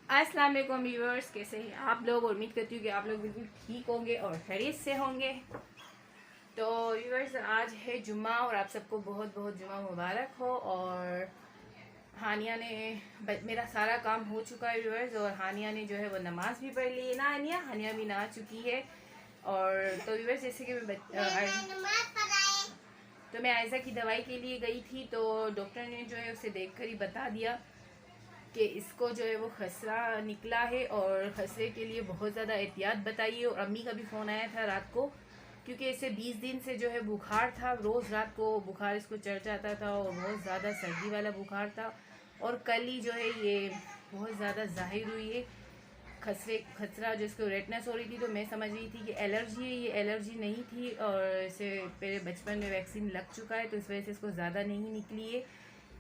अस्सलाम वालेकुम व्यूअर्स, कैसे हैं आप लोग। उम्मीद करती हूँ कि आप लोग बिल्कुल ठीक होंगे और खैरियत से होंगे। तो व्यूअर्स, आज है जुम्मा और आप सबको बहुत बहुत जुम्मा मुबारक हो। और हानिया ने मेरा सारा काम हो चुका है व्यूअर्स, और हानिया ने जो है वो नमाज भी पढ़ ली है ना। हानिया भी नहा चुकी है। और तो व्यूअर्स, जैसे कि मैं आयजा की दवाई के लिए गई थी, तो डॉक्टर ने जो है उसे देखकर ही बता दिया कि इसको जो है वो खसरा निकला है और खसरे के लिए बहुत ज़्यादा एहतियात बताइए। और अम्मी का भी फ़ोन आया था रात को, क्योंकि इसे 20 दिन से जो है बुखार था। रोज़ रात को बुखार इसको चढ़ जाता था और बहुत ज़्यादा सर्दी वाला बुखार था। और कल ही जो है ये बहुत ज़्यादा जाहिर हुई है खसरा जो इसको रेडनेस हो रही थी। तो मैं समझ रही थी कि एलर्जी है, ये एलर्जी नहीं थी। और इसे मेरे बचपन में वैक्सीन लग चुका है, तो इस वजह से इसको ज़्यादा नहीं निकली है।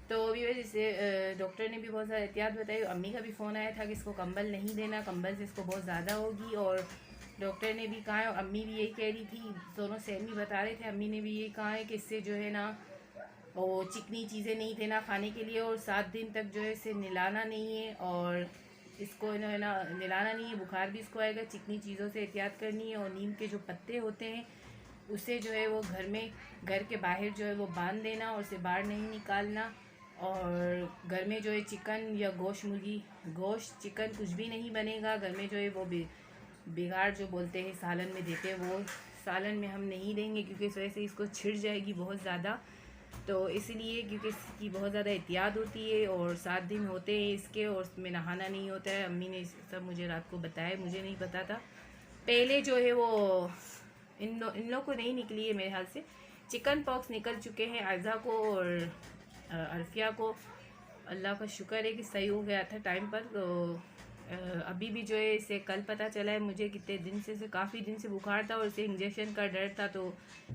तो भी वजह से डॉक्टर ने भी बहुत ज़्यादा एहतियात बताई। अम्मी का भी फ़ोन आया था कि इसको कंबल नहीं देना, कंबल से इसको बहुत ज़्यादा होगी। और डॉक्टर ने भी कहा है, और अम्मी भी यही कह रही थी, दोनों सेम ही बता रहे थे। अम्मी ने भी यही कहा है कि इससे जो है ना वो चिकनी चीज़ें नहीं देना खाने के लिए, और 7 दिन तक जो है इसे नहलाना नहीं है। और इसको है ना नहलाना नहीं है, बुखार भी इसको आएगा। चिकनी चीज़ों से एहतियात करनी है। और नीम के जो पत्ते होते हैं उसे जो है वो घर के बाहर जो है वो बांध देना और उसे बाहर नहीं निकालना। और घर में जो है चिकन या गोश्त चिकन कुछ भी नहीं बनेगा। घर में जो है वो बिगाड़ जो बोलते हैं सालन में देते हैं, वो सालन में हम नहीं देंगे, क्योंकि इस वजह से इसको छिड़ जाएगी बहुत ज़्यादा। तो इसलिए क्योंकि इसकी बहुत ज़्यादा एहतियात होती है। और 7 दिन होते हैं इसके, और उसमें नहाना नहीं होता है। अम्मी ने सब मुझे रात को बताया, मुझे नहीं पता था पहले। जो है वो इन लोगों को नहीं निकली है मेरे ख्याल से। चिकन पॉक्स निकल चुके हैं आयज़ा को और अरफिया को। अल्लाह का शुक्र है कि सही हो गया था टाइम पर। तो अभी भी जो है इसे कल पता चला है मुझे, कितने दिन से काफ़ी दिन से बुखार था और इसे इंजेक्शन का डर था। तो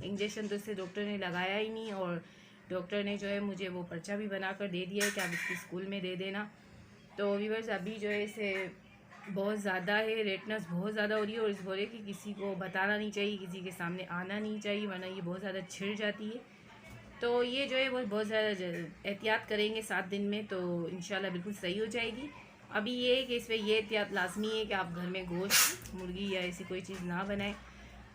इंजेक्शन तो इसे डॉक्टर ने लगाया ही नहीं। और डॉक्टर ने जो है मुझे वो पर्चा भी बना कर दे दिया है कि आप इसकी स्कूल में दे देना। तो व्यूअर्स, अभी जो है इसे बहुत ज़्यादा है, रेडनेस बहुत ज़्यादा हो रही है। और इस बोले कि किसी को बताना नहीं चाहिए, किसी के सामने आना नहीं चाहिए, वरना ये बहुत ज़्यादा छिड़ जाती है। तो ये जो है वो बहुत ज़्यादा एहतियात करेंगे 7 दिन में, तो इंशाल्लाह बिल्कुल सही हो जाएगी। अभी ये है कि इसमें ये एहतियात लाजमी है कि आप घर में गोश्त, मुर्गी या ऐसी कोई चीज़ ना बनाएं।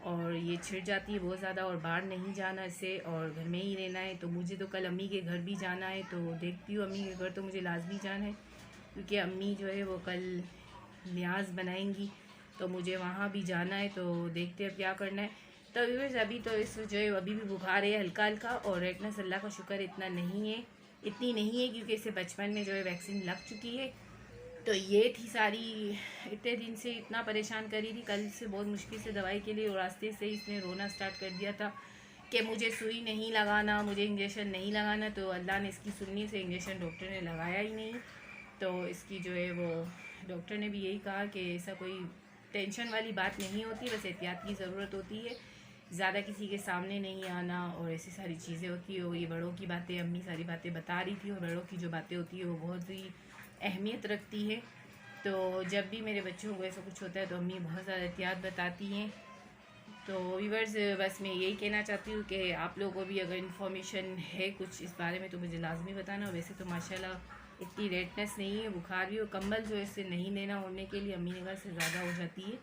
और ये छिड़ जाती है बहुत ज़्यादा, और बाहर नहीं जाना इससे, और घर में ही रहना है। तो मुझे तो कल अम्मी के घर भी जाना है, तो देखती हूँ। अम्मी के घर तो मुझे लाजमी जाना है, क्योंकि अम्मी जो है वो कल न्याज बनाएंगी, तो मुझे वहाँ भी जाना है। तो देखते हैं क्या करना है। तो व्यूअर्स, अभी तो इस जो है अभी भी बुखार है हल्का हल्का, और रेडनेस अल्लाह का शुक्र इतना नहीं है, इतनी नहीं है, क्योंकि इसे बचपन में जो है वैक्सीन लग चुकी है। तो ये थी सारी, इतने दिन से इतना परेशान करी थी। कल से बहुत मुश्किल से दवाई के लिए, और रास्ते से ही इसने रोना स्टार्ट कर दिया था कि मुझे सुई नहीं लगाना, मुझे इंजेक्शन नहीं लगाना। तो अल्लाह ने इसकी सुननी से इंजेक्शन डॉक्टर ने लगाया ही नहीं। तो इसकी जो है वो डॉक्टर ने भी यही कहा कि ऐसा कोई टेंशन वाली बात नहीं होती, बस एहतियात की ज़रूरत होती है। ज़्यादा किसी के सामने नहीं आना और ऐसी सारी चीज़ें होती है। ये बड़ों की बातें अम्मी सारी बातें बता रही थी, और बड़ों की जो बातें होती है वो बहुत ही अहमियत रखती है। तो जब भी मेरे बच्चों को ऐसा कुछ होता है तो अम्मी बहुत ज़्यादा एहतियात बताती हैं। तो व्यूअर्स, बस मैं यही कहना चाहती हूँ कि आप लोगों को भी अगर इन्फॉर्मेशन है कुछ इस बारे में तो मुझे लाजमी बताना। वैसे तो माशाल्लाह इतनी रेडनेस नहीं है, बुखार भी, और कंबल जो है इससे नहीं लेना ओढ़ने के लिए, अम्मी ने कहा से ज़्यादा हो जाती है।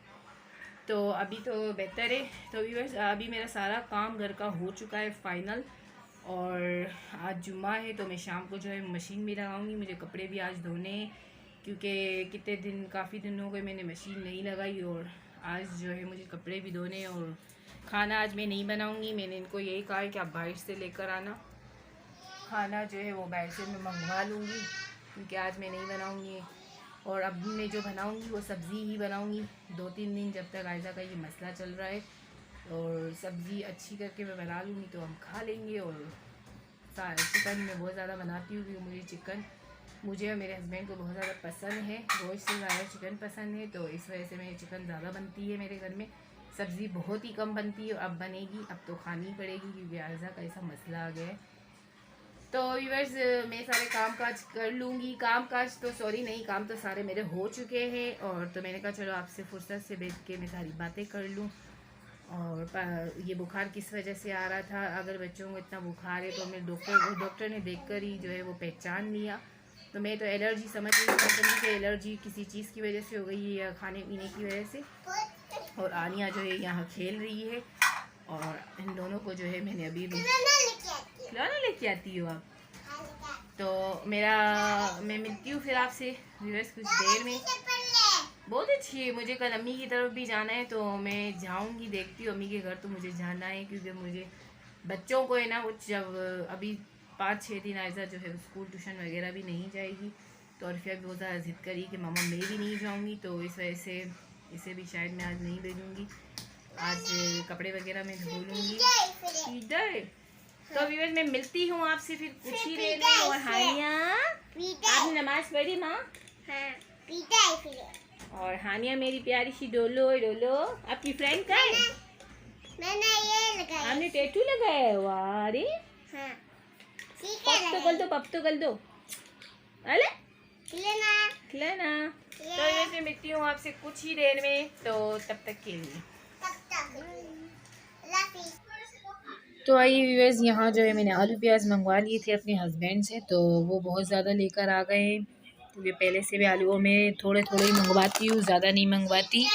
तो अभी तो बेहतर है। तो व्यूअर्स, अभी मेरा सारा काम घर का हो चुका है फ़ाइनल। और आज जुम्मा है, तो मैं शाम को जो है मशीन भी लगाऊंगी। मुझे कपड़े भी आज धोने हैं, क्योंकि कितने दिन, काफ़ी दिन हो गए मैंने मशीन नहीं लगाई। और आज जो है मुझे कपड़े भी धोने हैं। और खाना आज मैं नहीं बनाऊंगी, मैंने इनको यही कहा है कि आप बाहर से लेकर आना। खाना जो है वो बाहर से मैं मंगवा लूँगी, क्योंकि आज मैं नहीं बनाऊँगी। और अब मैं जो बनाऊँगी वो सब्ज़ी ही बनाऊँगी 2-3 दिन, जब तक आयज़ा का ये मसला चल रहा है। और सब्ज़ी अच्छी करके मैं बना लूँगी तो हम खा लेंगे। और चिकन मैं बहुत ज़्यादा बनाती हूँ, क्योंकि मुझे और मेरे हस्बैंड को बहुत ज़्यादा पसंद है, गोश्त से ज़्यादा चिकन पसंद है। तो इस वजह से मेरे चिकन ज़्यादा बनती है मेरे घर में। सब्ज़ी बहुत ही कम बनती है, अब बनेगी, अब तो खानी पड़ेगी, क्योंकि आयज़ा का ऐसा मसला आ गया है। तो व्यूअर्स, मैं सारे काम काज कर लूँगी। काम तो सारे मेरे हो चुके हैं। और तो मैंने कहा चलो आपसे फुर्सत से बैठ के मैं सारी बातें कर लूँ। और ये बुखार किस वजह से आ रहा था, अगर बच्चों को इतना बुखार है, तो मेरे डॉक्टर ने देखकर ही जो है वो पहचान लिया। तो मैं तो एलर्जी समझ रही हूँ कि एलर्जी किसी चीज़ की वजह से हो गई है या खाने पीने की वजह से। और आनिया जो है यहाँ खेल रही है और इन दोनों को जो है मैंने अभी खिलौना लेके आती हूँ आप। तो मैं मिलती हूँ फिर आपसे व्यूअर्स कुछ देर में। बहुत अच्छी है। मुझे कल अम्मी की तरफ भी जाना है तो मैं जाऊँगी, देखती हूँ अम्मी के घर तो मुझे जाना है, क्योंकि मुझे बच्चों को है ना वो जब अभी 5-6 दिन ऐसा जो है स्कूल ट्यूशन वगैरह भी नहीं जाएगी। तो अर्फिया भी बहुत ज़्यादा ज़िद करी कि मामा मैं भी नहीं जाऊँगी, तो इस वजह से इसे भी शायद मैं आज नहीं भेजूँगी। आज कपड़े वगैरह मैं धो लूँगी इधर। तो व्यूअर्स मैं मिलती हूँ आपसे फिर कुछ ही देर में। और हानिया आपने नमाज पढ़ी माँ? और हानिया मेरी प्यारी सी डोलो डोलो। आपकी फ्रेंड का है? मैंने ये लगाया। आपने टैटू लगाया है? वाह रे। हाँ। पप तो गल दो। अरे खिलाना। तो ये मिलती हूँ आपसे कुछ ही देर में, तो तब तक के लिए तो आइए व्यूअर्स, यहाँ जो है मैंने आलू प्याज मंगवा लिए थे अपने हस्बैंड से, तो वो बहुत ज़्यादा लेकर आ गए हैं, क्योंकि पहले से भी आलूओं में थोड़े थोड़े ही मंगवाती हूँ, ज़्यादा नहीं मंगवाती।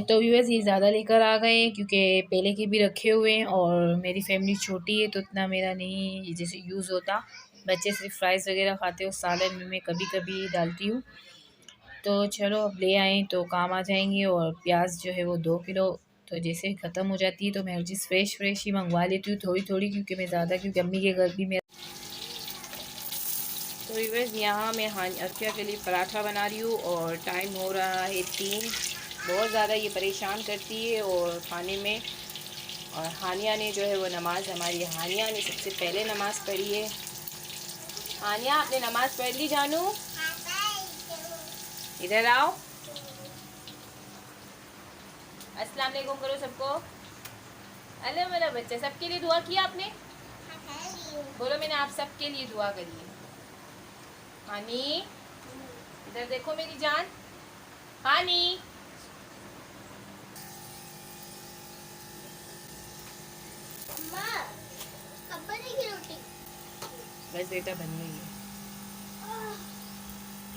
तो व्यूअर्स ये ज़्यादा लेकर आ गए हैं क्योंकि पहले के भी रखे हुए हैं और मेरी फैमिली छोटी है तो इतना मेरा नहीं जैसे यूज़ होता। बच्चे सिर्फ फ्राइज़ वगैरह खाते हो, सालन में मैं कभी कभी डालती हूँ। तो चलो अब ले आएँ तो काम आ जाएंगे। और प्याज जो है वो 2 किलो, तो जैसे ही ख़त्म हो जाती है तो मैं हर चीज़ फ्रेश ही मंगवा लेती हूँ थोड़ी थोड़ी, क्योंकि मैं ज़्यादा क्योंकि अम्मी के घर भी मेरा। तो व्यूअर्स यहाँ मैं अर्फिया के लिए पराठा बना रही हूँ और टाइम हो रहा है 3। बहुत ज़्यादा ये परेशान करती है और खाने में। और हानिया ने जो है वो नमाज़, हमारी हानिया ने सबसे पहले नमाज़ पढ़ी है। हानिया आपने नमाज़ पढ़ ली जानू? इधर आओ, अस्सलाम वालेकुम करो सबको। अरे मेरा बच्चा, सबके लिए दुआ किया आपने? बोलो मैंने आप सबके लिए दुआ करी है। हानी इधर देखो मेरी जान, हानी। कब बनेगी रोटी? बस बेटा बन गई है।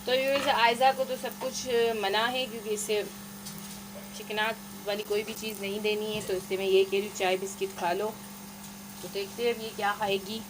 तो ये आयज़ा को तो सब कुछ मना है, क्योंकि इससे चिकनाहट वाली कोई भी चीज़ नहीं देनी है, तो इससे मैं ये कह रही हूँ चाय बिस्किट खा लो। तो देखते हैं अब ये क्या खाएगी।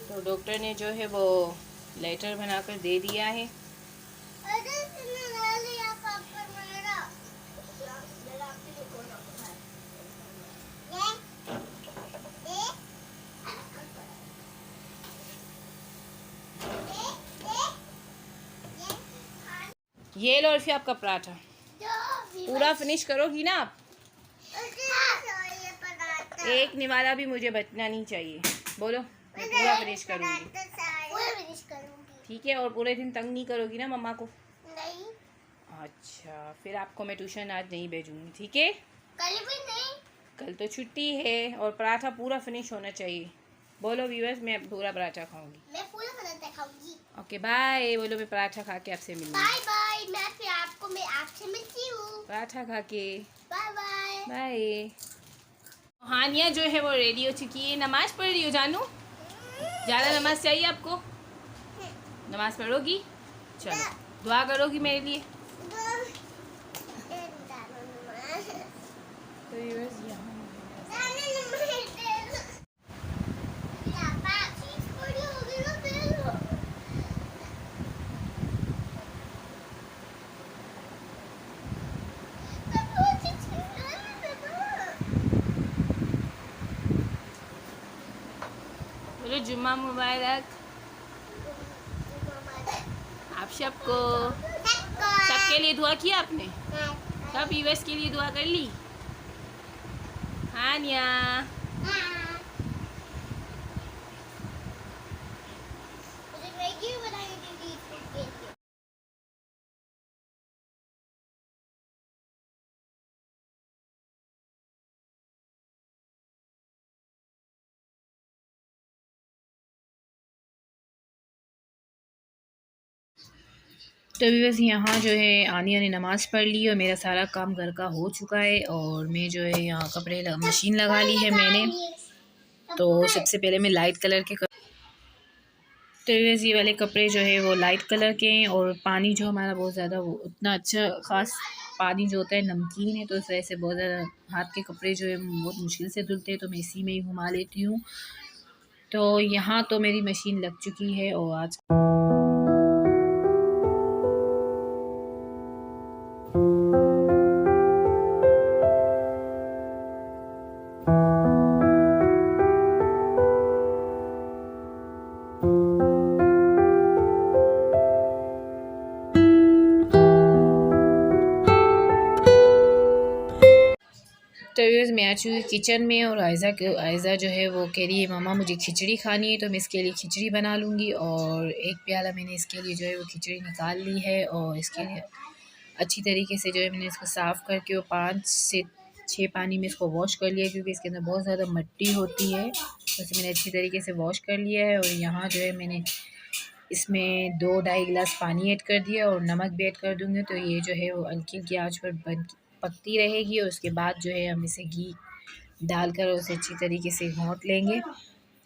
तो डॉक्टर ने जो है वो लेटर बनाकर दे दिया है। ये लो फिर आपका पराठा पूरा फिनिश करोगी ना आप? एक निवाला भी मुझे बचना नहीं चाहिए। बोलो मैं पूरा फिनिश करूँगी। ठीक है, और पूरे दिन तंग नहीं करोगी ना मम्मा को? नहीं। अच्छा, फिर आपको मैं ट्यूशन आज नहीं भेजूँगी, ठीक है? कल भी नहीं। कल तो छुट्टी है और पराठा पूरा फिनिश होना चाहिए। बोलो व्यूअर्स, मैं पूरा पराठा खाऊंगी। मैं पूरा पराठा खाऊंगी। Okay bye. बोलो मैं पराठा खा के आपसे मिलूंगी। Bye bye. मैं आपसे मिलती हूँ पराठा खा के। Bye bye bye. हानिया जो है वो रेडी हो चुकी है। नमाज पढ़ रही हो जानू? ज़्यादा नमाज चाहिए आपको? नमाज पढ़ोगी? चलो दुआ करोगी मेरे लिए? तो यहाँ बोलो जुम्मा मुबारक आप सबको। सबके लिए दुआ किया आपने? सब यूएस के लिए दुआ कर ली? हानिया तो अभी बस यहाँ जो है आनिया ने नमाज़ पढ़ ली और मेरा सारा काम घर का हो चुका है और मैं जो है यहाँ कपड़े मशीन लगा ली है मैंने। तो सबसे पहले मैं लाइट कलर के तो ये वाले कपड़े जो है वो लाइट कलर के हैं और पानी जो हमारा बहुत ज़्यादा वो उतना अच्छा ख़ास पानी जो होता है नमकीन है, तो इस वजह से बहुत ज़्यादा हाथ के कपड़े जो है बहुत मुश्किल से धुलते हैं, तो मैं इसी में ही घुमा लेती हूँ। तो यहाँ तो मेरी मशीन लग चुकी है और आज तो मैं आ चुकी किचन में और आयज़ा जो है वो कह रही है मामा मुझे खिचड़ी खानी है, तो मैं इसके लिए खिचड़ी बना लूँगी। और एक प्याला मैंने इसके लिए जो है वो खिचड़ी निकाल ली है और इसके लिए अच्छी तरीके से जो है मैंने इसको साफ़ करके वो 5 से 6 पानी में इसको वॉश कर लिया, क्योंकि इसके अंदर बहुत ज़्यादा मिट्टी होती है। तो इसे मैंने अच्छी तरीके से वॉश कर लिया है और यहाँ जो है मैंने इसमें 2-2.5 गिलास पानी ऐड कर दिया और नमक भी ऐड कर दूँगी। तो ये जो है वो हल्की हल्की आँच पर पकती रहेगी और उसके बाद जो है हम इसे घी डालकर उसे अच्छी तरीके से घोंट लेंगे।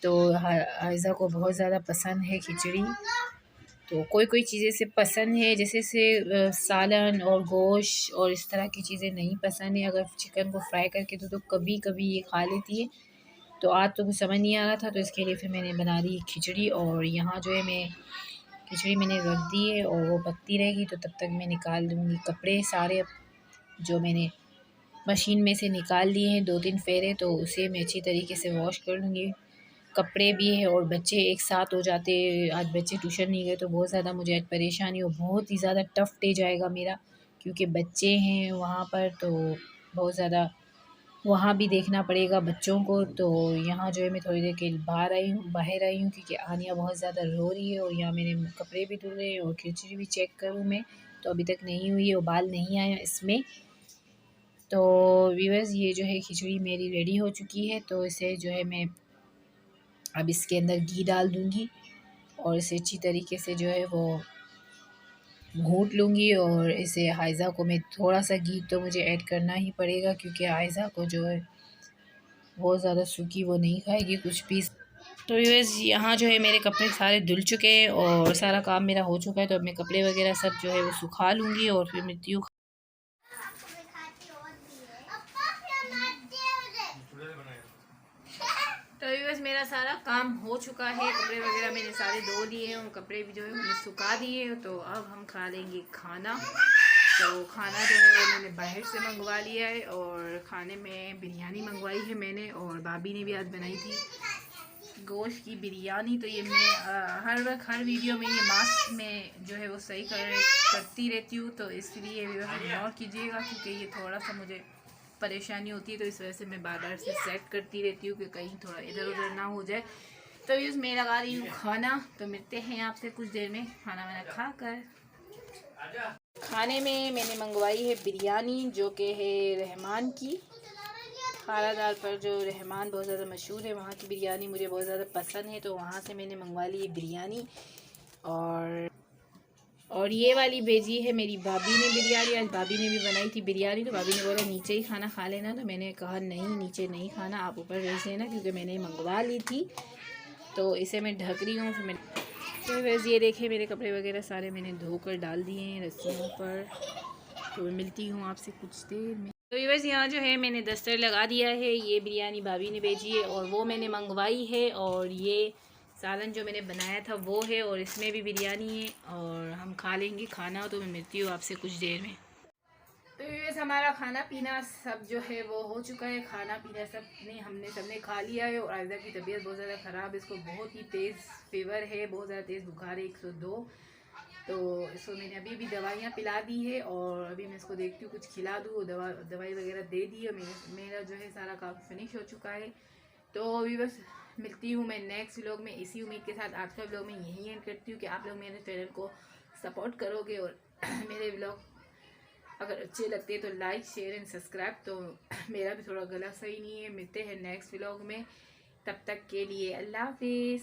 तो आयज़ा को बहुत ज़्यादा पसंद है खिचड़ी। तो कोई कोई चीज़ें से पसंद है, जैसे सालन और गोश्त और इस तरह की चीज़ें नहीं पसंद है। अगर चिकन को फ्राई करके तो कभी कभी ये खा लेती है। तो आज तो कुछ समझ नहीं आ रहा था, तो इसके लिए फिर मैंने बना दी खिचड़ी। और यहाँ जो है मैं खिचड़ी मैंने रख दी है और वो पकती रहेगी, तो तब तक मैं निकाल दूँगी कपड़े सारे जो मैंने मशीन में से निकाल लिए हैं 2-3 फेरे, तो उसे मैं अच्छी तरीके से वॉश कर लूँगी। कपड़े भी है और बच्चे एक साथ हो जाते, आज बच्चे ट्यूशन नहीं गए तो बहुत ज़्यादा मुझे आज परेशानी और बहुत ही ज़्यादा टफ़ डे जाएगा मेरा, क्योंकि बच्चे हैं वहाँ पर, तो बहुत ज़्यादा वहाँ भी देखना पड़ेगा बच्चों को। तो यहाँ जो है मैं थोड़ी देर के बाहर आई हूँ क्योंकि आनिया बहुत ज़्यादा रो रही है और यहाँ मेरे कपड़े भी धुल रहे हैं और खिचड़ी भी चेक करूँ मैं, तो अभी तक नहीं हुई है, उबाल नहीं आया इसमें। तो व्यूअर्स ये जो है खिचड़ी मेरी रेडी हो चुकी है, तो इसे जो है मैं अब इसके अंदर घी डाल दूँगी और इसे अच्छी तरीके से जो है वो घूट लूँगी। और इसे आयज़ा को मैं थोड़ा सा घी तो मुझे ऐड करना ही पड़ेगा, क्योंकि आयज़ा को जो है बहुत ज़्यादा सूखी वो नहीं खाएगी कुछ भी। तो व्यूअर्स यहाँ जो है मेरे कपड़े सारे धुल चुके हैं और सारा काम मेरा हो चुका है, तो अब मैं कपड़े वगैरह सब जो है वो सुखा लूँगी और फिर मिलती हूँ। तो व्यूअर्स मेरा सारा काम हो चुका है, कपड़े वगैरह मैंने सारे धो लिए हैं और कपड़े भी जो है मैंने सुखा दिए हैं। तो अब हम खा लेंगे खाना। तो खाना जो है मैंने बाहर से मंगवा लिया है और खाने में बिरयानी मंगवाई है मैंने, और भाभी ने भी आज बनाई थी गोश्त की बिरयानी। तो ये मैं हर वक्त हर वीडियो में ये मास्क में जो है वो सही करती रहती हूँ, तो इसलिए इग्नोर कीजिएगा, क्योंकि ये थोड़ा सा मुझे परेशानी होती है, तो इस वजह से मैं बार बार से सेट करती रहती हूँ कि कहीं थोड़ा इधर उधर ना हो जाए। तो यूज़ मैं लगा रही हूँ खाना। तो मिलते हैं आपसे कुछ देर में खाना वाना खा कर। खाने में मैंने मंगवाई है बिरयानी, जो कि है रहमान की खारादार पर, जो रहमान बहुत ज़्यादा मशहूर है, वहाँ की बिरयानी मुझे बहुत ज़्यादा पसंद है, तो वहाँ से मैंने मंगवा ली है बिरयानी। और ये वाली भेजी है मेरी भाभी ने बिरयानी, आज भाभी ने भी बनाई थी बिरयानी। तो भाभी ने बोला नीचे ही खाना खा लेना, तो मैंने कहा नहीं नीचे नहीं खाना, आप ऊपर भेज लेना, क्योंकि मैंने मंगवा ली थी। तो इसे मैं ढक रही हूँ। फिर मैं तो वैसे ये देखे मेरे कपड़े वगैरह सारे मैंने धोकर डाल दिए हैं रस्सियों पर। तो मैं मिलती हूँ आपसे कुछ देर में। तो ये वैसे यहाँ जो है मैंने दस्तर लगा दिया है, ये बिरयानी भाभी ने भेजी है और वो मैंने मंगवाई है, और ये सालन जो मैंने बनाया था वो है, और इसमें भी बिरयानी है और हम खा लेंगे खाना। तो मैं मिलती हूँ आपसे कुछ देर में। तो ये हमारा खाना पीना सब जो है वो हो चुका है, खाना पीना सबने खा लिया है। और आयज़ा की तबीयत बहुत ज़्यादा ख़राब है, इसको बहुत ही तेज़ फीवर है, बहुत ज़्यादा तेज़ बुखार है 102। तो इसको मैंने अभी भी दवाइयाँ पिला दी है और अभी मैं इसको देखती हूँ कुछ खिला दूँ, दवाई वगैरह दे दी है। मेरा जो है सारा काम फिनिश हो चुका है। तो अभी बस मिलती हूँ मैं नेक्स्ट व्लॉग में। इसी उम्मीद के साथ आज का व्लॉग मैं यहीं एंड करती हूँ कि आप लोग मेरे चैनल को सपोर्ट करोगे और मेरे व्लॉग अगर अच्छे लगते हैं तो लाइक शेयर एंड सब्सक्राइब। तो मेरा भी थोड़ा गला सही नहीं है। मिलते हैं नेक्स्ट व्लॉग में, तब तक के लिए अल्लाह हाफिज़।